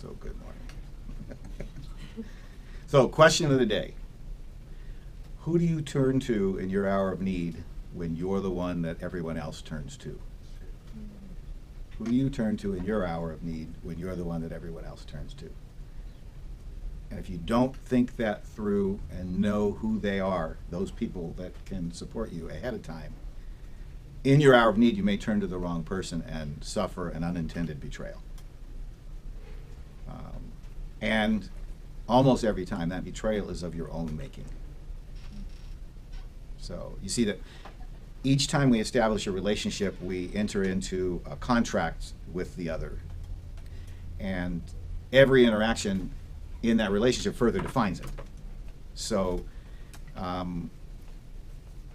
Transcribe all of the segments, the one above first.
So good morning. So question of the day. Who do you turn to in your hour of need when you're the one that everyone else turns to? Who do you turn to in your hour of need when you're the one that everyone else turns to? And if you don't think that through and know who they are, those people that can support you ahead of time, in your hour of need, you may turn to the wrong person and suffer an unintended betrayal. And almost every time, that betrayal is of your own making. So you see that each time we establish a relationship, we enter into a contract with the other. And every interaction in that relationship further defines it. So, well,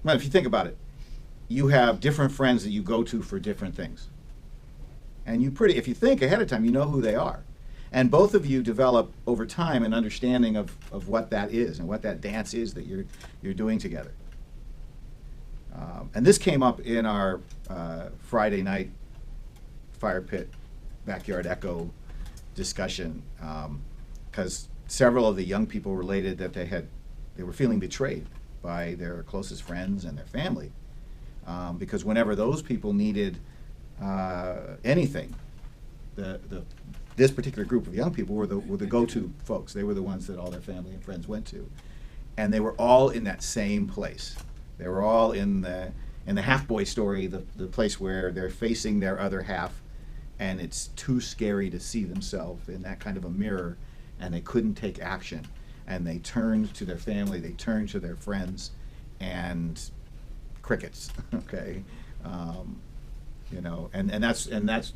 if you think about it, you have different friends that you go to for different things. And if you think ahead of time, you know who they are. And both of you develop over time an understanding of what that is and what that dance is that you're doing together. And this came up in our Friday night fire pit backyard echo discussion, because several of the young people related that they were feeling betrayed by their closest friends and their family, because whenever those people needed anything, this particular group of young people were the go-to folks. They were the ones that all their family and friends went to, and they were all in that same place. They were all in the half boy story, the place where they're facing their other half, and it's too scary to see themselves in that kind of a mirror, and they couldn't take action, and they turned to their family, they turned to their friends, and crickets. Okay, and that's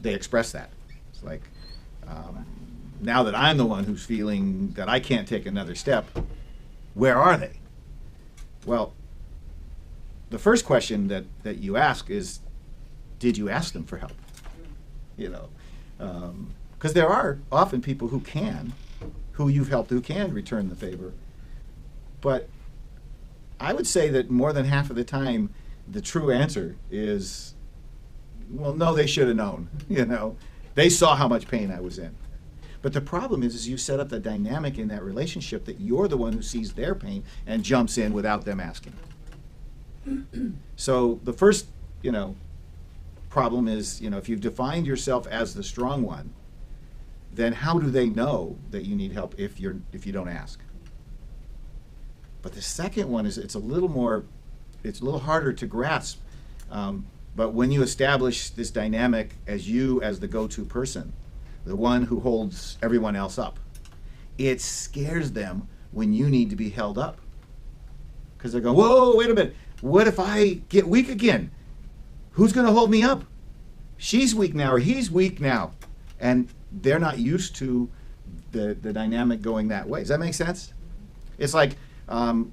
they express that. It's like, now that I'm the one who's feeling that I can't take another step, where are they? Well, the first question that you ask is, did you ask them for help? Because there are often people who you've helped, who can return the favor. But I would say that more than half of the time, the true answer is, well, no, they should have known. They saw how much pain I was in. But the problem is you set up the dynamic in that relationship that you're the one who sees their pain and jumps in without them asking. So the first, problem is, if you've defined yourself as the strong one, then how do they know that you need help if you don't ask? But the second one is it's a little harder to grasp. But when you establish this dynamic as the go-to person, the one who holds everyone else up, it scares them when you need to be held up. Because they're going, whoa, wait a minute. What if I get weak again? Who's going to hold me up? She's weak now, or he's weak now. And they're not used to the dynamic going that way. Does that make sense? It's like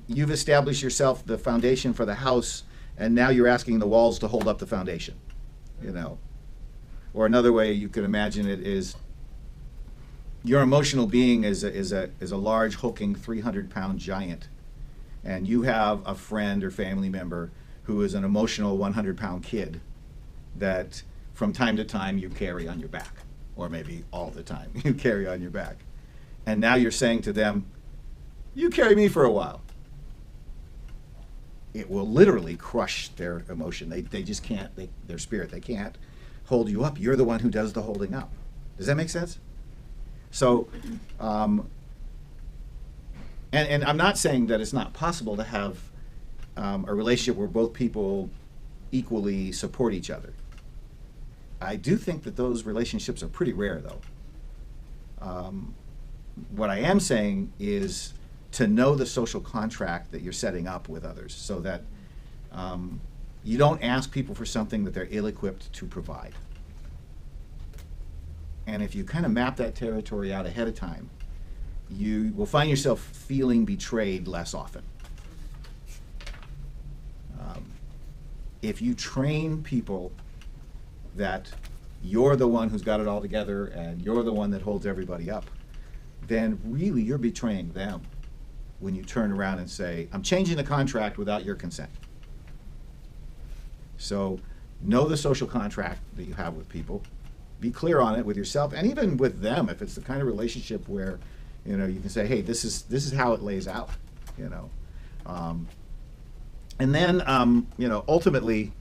you've established yourself the foundation for the house, and now you're asking the walls to hold up the foundation. Or another way you could imagine it is your emotional being is a large, hulking 300-pound giant. And you have a friend or family member who is an emotional 100-pound kid that from time to time you carry on your back, or maybe all the time you carry on your back. And now you're saying to them, you carry me for a while. It will literally crush their emotion. They just can't, their spirit, they can't hold you up. You're the one who does the holding up. Does that make sense? So, and I'm not saying that it's not possible to have a relationship where both people equally support each other. I do think that those relationships are pretty rare, though. What I am saying is to know the social contract that you're setting up with others, so that you don't ask people for something that they're ill-equipped to provide. And if you kind of map that territory out ahead of time, you will find yourself feeling betrayed less often. If you train people that you're the one who's got it all together and you're the one that holds everybody up, then really you're betraying them when you turn around and say, I'm changing the contract without your consent. So know the social contract that you have with people, be clear on it with yourself and even with them, if it's the kind of relationship where, you know, you can say, hey, this is how it lays out, you know. And then, you know, ultimately,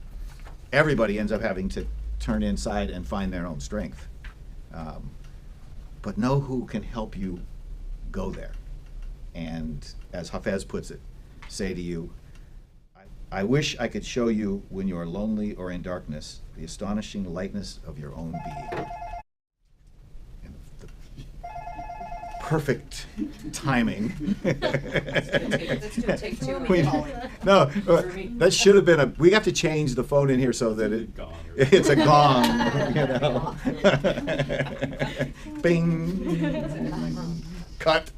everybody ends up having to turn inside and find their own strength. But know who can help you go there. And as Hafez puts it, say to you, I wish I could show you when you are lonely or in darkness, the astonishing lightness of your own being. And the perfect timing. That's gonna take 2 We- minutes. No, that should have been we have to change the phone in here so that it's a gong, you know. Bing. Cut.